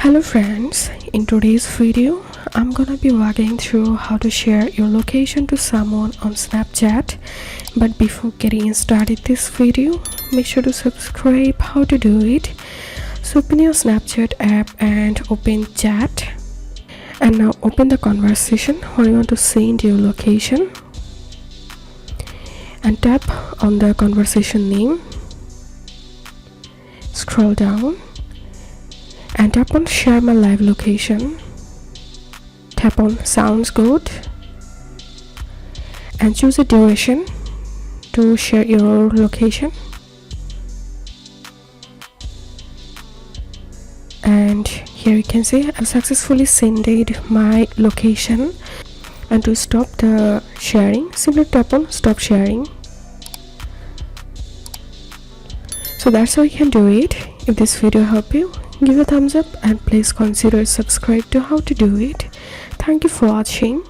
Hello friends, in today's video I'm gonna be walking through how to share your location to someone on Snapchat. But before getting started this video, make sure to subscribe. How to do it? So open your Snapchat app and open chat, and now open the conversation where you want to send your location and tap on the conversation name. Scroll down and tap on share my live location. Tap on sounds good and choose a duration to share your location. And here you can see I've successfully sent my location. And to stop the sharing, simply tap on stop sharing. So that's how you can do it. If this video helped you, give a thumbs up and please consider subscribe to how to do it. Thank you for watching.